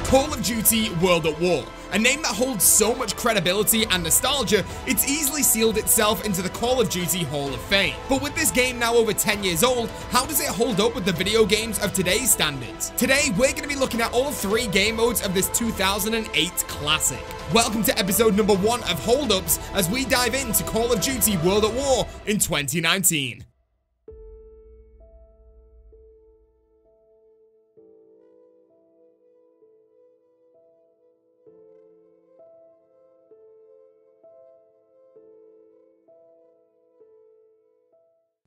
Call of Duty World at War. A name that holds so much credibility and nostalgia, it's easily sealed itself into the Call of Duty Hall of Fame. But with this game now over 10 years old, how does it hold up with the video games of today's standards? Today, we're going to be looking at all 3 game modes of this 2008 classic. Welcome to episode number 1 of Hold Ups as we dive into Call of Duty World at War in 2019.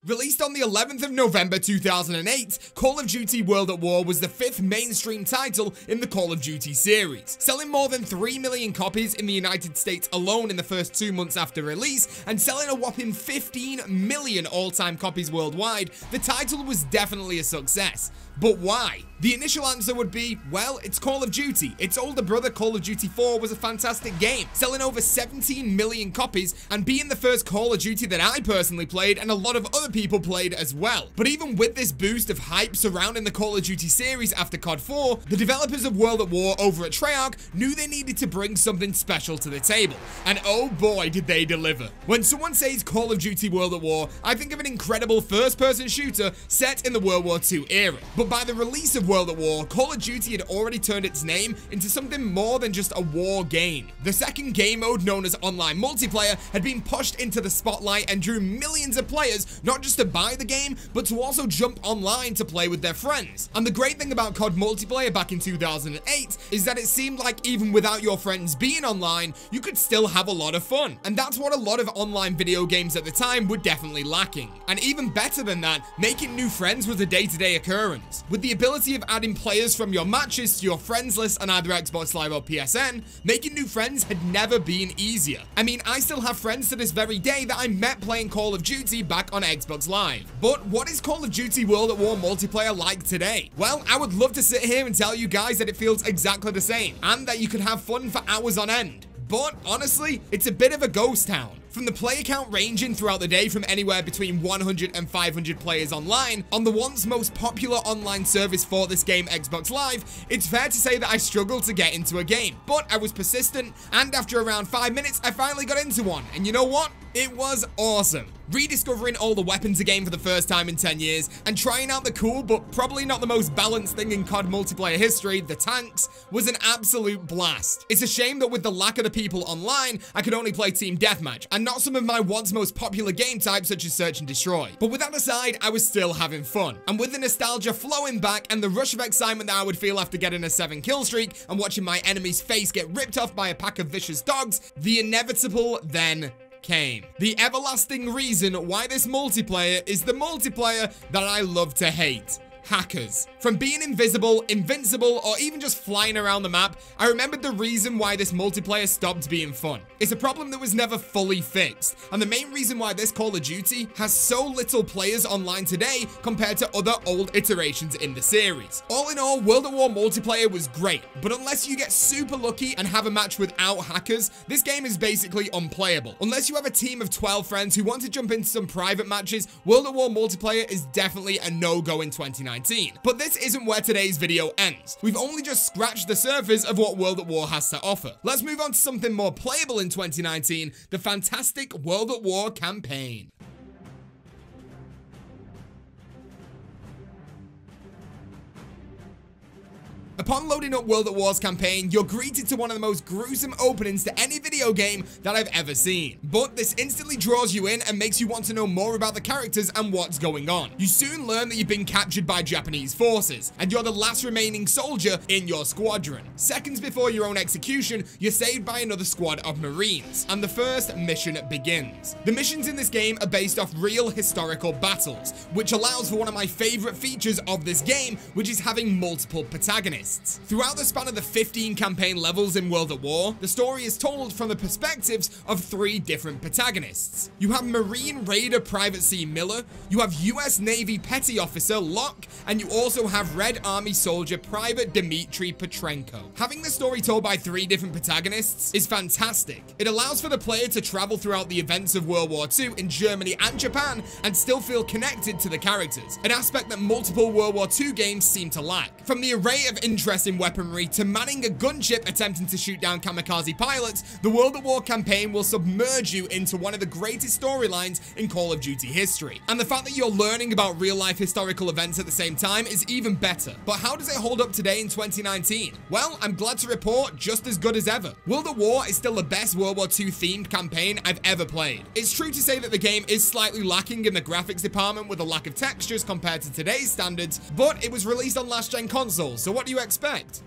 Released on the 11th of November 2008, Call of Duty World at War was the 5th mainstream title in the Call of Duty series, selling more than 3 million copies in the United States alone in the first 2 months after release, and selling a whopping 15 million all-time copies worldwide. The title was definitely a success. But why? The initial answer would be, well, it's Call of Duty. Its older brother, Call of Duty 4, was a fantastic game, selling over 17 million copies and being the first Call of Duty that I personally played and a lot of other people played as well. But even with this boost of hype surrounding the Call of Duty series after COD 4, the developers of World at War over at Treyarch knew they needed to bring something special to the table. And oh boy, did they deliver. When someone says Call of Duty World at War, I think of an incredible first-person shooter set in the World War II era. But by the release of World at War, Call of Duty had already turned its name into something more than just a war game. The second game mode, known as online multiplayer, had been pushed into the spotlight and drew millions of players not just to buy the game, but to also jump online to play with their friends. And the great thing about COD multiplayer back in 2008 is that it seemed like even without your friends being online, you could still have a lot of fun. And that's what a lot of online video games at the time were definitely lacking. And even better than that, making new friends was a day-to-day occurrence. With the ability of adding players from your matches to your friends list on either Xbox Live or PSN, making new friends had never been easier. I mean, I still have friends to this very day that I met playing Call of Duty back on Xbox Live. But what is Call of Duty World at War multiplayer like today? Well, I would love to sit here and tell you guys that it feels exactly the same, and that you could have fun for hours on end. But honestly, it's a bit of a ghost town. From the player count ranging throughout the day from anywhere between 100 and 500 players online, on the once most popular online service for this game, Xbox Live, it's fair to say that I struggled to get into a game. But I was persistent, and after around 5 minutes, I finally got into one. And you know what? It was awesome. Rediscovering all the weapons again for the first time in 10 years, and trying out the cool but probably not the most balanced thing in COD multiplayer history, the tanks, was an absolute blast. It's a shame that with the lack of the people online, I could only play Team Deathmatch, and not some of my once most popular game types such as Search and Destroy. But with that aside, I was still having fun. And with the nostalgia flowing back and the rush of excitement that I would feel after getting a 7 kill streak and watching my enemy's face get ripped off by a pack of vicious dogs, the inevitable then came. The everlasting reason why this multiplayer is the multiplayer that I love to hate. Hackers. From being invisible, invincible, or even just flying around the map, I remembered the reason why this multiplayer stopped being fun. It's a problem that was never fully fixed, and the main reason why this Call of Duty has so little players online today compared to other old iterations in the series. All in all, World at War multiplayer was great, but unless you get super lucky and have a match without hackers, this game is basically unplayable. Unless you have a team of 12 friends who want to jump into some private matches, World at War multiplayer is definitely a no-go in 2019. But this isn't where today's video ends. We've only just scratched the surface of what World at War has to offer. Let's move on to something more playable in 2019, the fantastic World at War campaign. Upon loading up World at War's campaign, you're greeted to one of the most gruesome openings to any video game that I've ever seen. But this instantly draws you in and makes you want to know more about the characters and what's going on. You soon learn that you've been captured by Japanese forces, and you're the last remaining soldier in your squadron. Seconds before your own execution, you're saved by another squad of Marines, and the first mission begins. The missions in this game are based off real historical battles, which allows for one of my favorite features of this game, which is having multiple protagonists. Throughout the span of the 15 campaign levels in World at War, the story is told from the perspectives of 3 different protagonists. You have Marine Raider Private C. Miller, you have US Navy Petty Officer Locke, and you also have Red Army Soldier Private Dmitry Petrenko. Having the story told by 3 different protagonists is fantastic. It allows for the player to travel throughout the events of World War II in Germany and Japan and still feel connected to the characters, an aspect that multiple World War II games seem to lack. From the array of interesting weaponry to manning a gunship attempting to shoot down kamikaze pilots, the World at War campaign will submerge you into one of the greatest storylines in Call of Duty history. And the fact that you're learning about real-life historical events at the same time is even better. But how does it hold up today in 2019? Well, I'm glad to report just as good as ever. World at War is still the best World War II themed campaign I've ever played. It's true to say that the game is slightly lacking in the graphics department with a lack of textures compared to today's standards, but it was released on last-gen consoles, so what do you expect?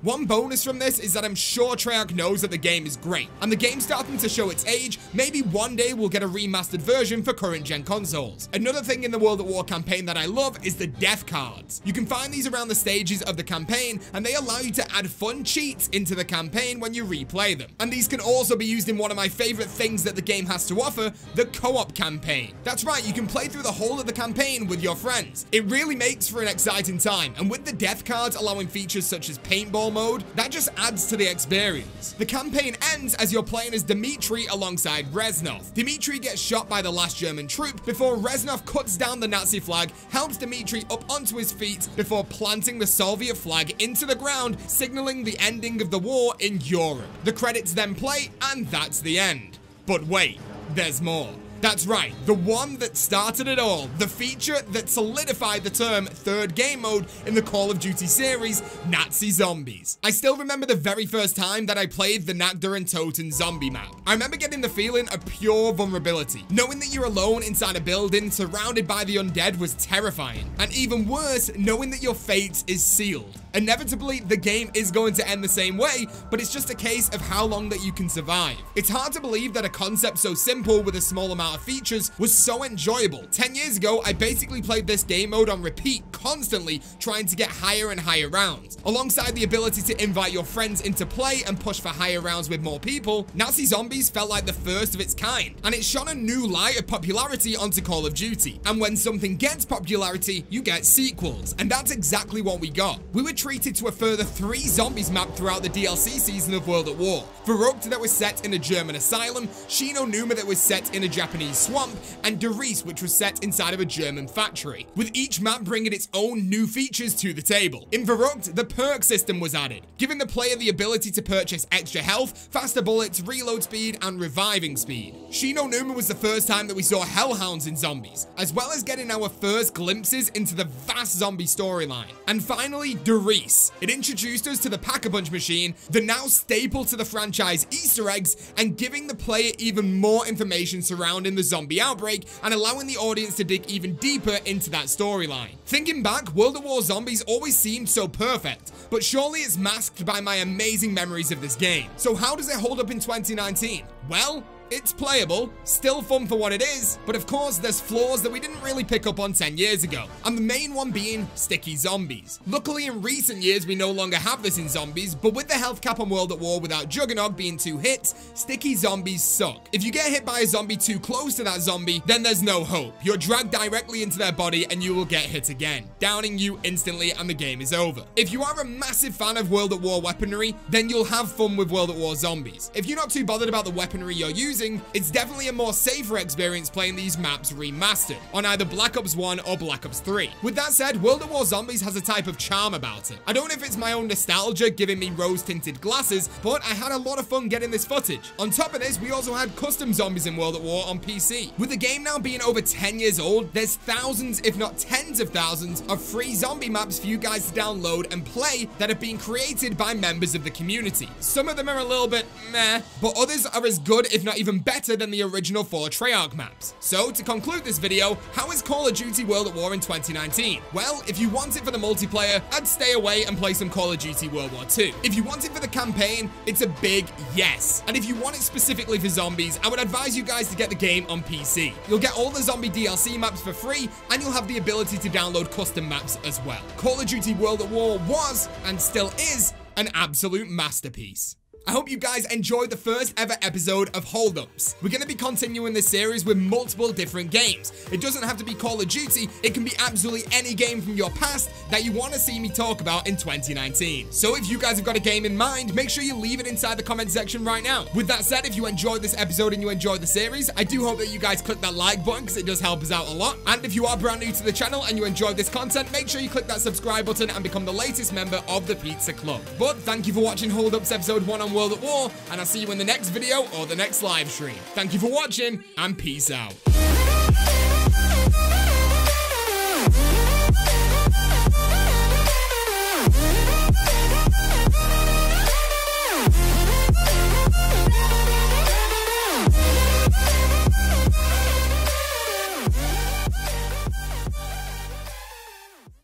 One bonus from this is that I'm sure Treyarch knows that the game is great, and the game's starting to show its age. Maybe one day we'll get a remastered version for current-gen consoles. Another thing in the World at War campaign that I love is the death cards. You can find these around the stages of the campaign, and they allow you to add fun cheats into the campaign when you replay them. And these can also be used in one of my favorite things that the game has to offer, the co-op campaign. That's right, you can play through the whole of the campaign with your friends. It really makes for an exciting time, and with the death cards allowing features such as paintball mode, that just adds to the experience. The campaign ends as you're playing as Dmitri alongside Reznov. Dmitri gets shot by the last German troop before Reznov cuts down the Nazi flag, helps Dmitri up onto his feet before planting the Soviet flag into the ground, signaling the ending of the war in Europe. The credits then play, and that's the end. But wait, there's more. That's right, the one that started it all, the feature that solidified the term third game mode in the Call of Duty series, Nazi Zombies. I still remember the very first time that I played the Nagda and Toten zombie map. I remember getting the feeling of pure vulnerability. Knowing that you're alone inside a building surrounded by the undead was terrifying. And even worse, knowing that your fate is sealed. Inevitably, the game is going to end the same way, but it's just a case of how long that you can survive. It's hard to believe that a concept so simple with a small amount of features was so enjoyable. 10 years ago, I basically played this game mode on repeat, constantly trying to get higher and higher rounds. Alongside the ability to invite your friends into play and push for higher rounds with more people, Nazi Zombies felt like the first of its kind, and it shone a new light of popularity onto Call of Duty. And when something gets popularity, you get sequels, and that's exactly what we got. We were treated to a further 3 zombies map throughout the DLC season of World at War. Verrückt that was set in a German asylum, Shi no Numa that was set in a Japanese swamp, and Der Riese which was set inside of a German factory, with each map bringing its own new features to the table. In Verrückt, the perk system was added, giving the player the ability to purchase extra health, faster bullets, reload speed, and reviving speed. Shi no Numa was the first time that we saw hellhounds in zombies, as well as getting our first glimpses into the vast zombie storyline. And finally, Der Riese. It introduced us to the Pack-a-Punch machine, the now staple to the franchise Easter eggs, and giving the player even more information surrounding the zombie outbreak and allowing the audience to dig even deeper into that storyline. Thinking back, World at War Zombies always seemed so perfect, but surely it's masked by my amazing memories of this game. So how does it hold up in 2019? Well, it's playable, still fun for what it is, but of course there's flaws that we didn't really pick up on 10 years ago, and the main one being sticky zombies. Luckily in recent years we no longer have this in zombies, but with the health cap on World at War without Juggernog being 2 hits, sticky zombies suck. If you get hit by a zombie too close to that zombie, then there's no hope. You're dragged directly into their body and you will get hit again, downing you instantly and the game is over. If you are a massive fan of World at War weaponry, then you'll have fun with World at War Zombies. If you're not too bothered about the weaponry you're using, it's definitely a more safer experience playing these maps remastered on either Black Ops 1 or Black Ops 3. With that said, World at War Zombies has a type of charm about it. I don't know if it's my own nostalgia giving me rose-tinted glasses, but I had a lot of fun getting this footage. On top of this, we also had custom zombies in World at War on PC. With the game now being over 10 years old, there's thousands, if not tens of thousands, of free zombie maps for you guys to download and play that have been created by members of the community. Some of them are a little bit meh, but others are as good, if not even better than the original 4 Treyarch maps. So to conclude this video, how is Call of Duty World at War in 2019? Well, if you want it for the multiplayer, I'd stay away and play some Call of Duty World War II. If you want it for the campaign, it's a big yes. And if you want it specifically for zombies, I would advise you guys to get the game on PC. You'll get all the zombie DLC maps for free, and you'll have the ability to download custom maps as well. Call of Duty World at War was, and still is, an absolute masterpiece. I hope you guys enjoyed the first ever episode of Hold Ups. We're going to be continuing this series with multiple different games. It doesn't have to be Call of Duty, it can be absolutely any game from your past that you want to see me talk about in 2019. So if you guys have got a game in mind, make sure you leave it inside the comment section right now. With that said, if you enjoyed this episode and you enjoyed the series, I do hope that you guys click that like button because it does help us out a lot. And if you are brand new to the channel and you enjoyed this content, make sure you click that subscribe button and become the latest member of the Pizza Club. But thank you for watching Hold Ups episode 1 on World at War, and I'll see you in the next video or the next live stream. Thank you for watching, and peace out.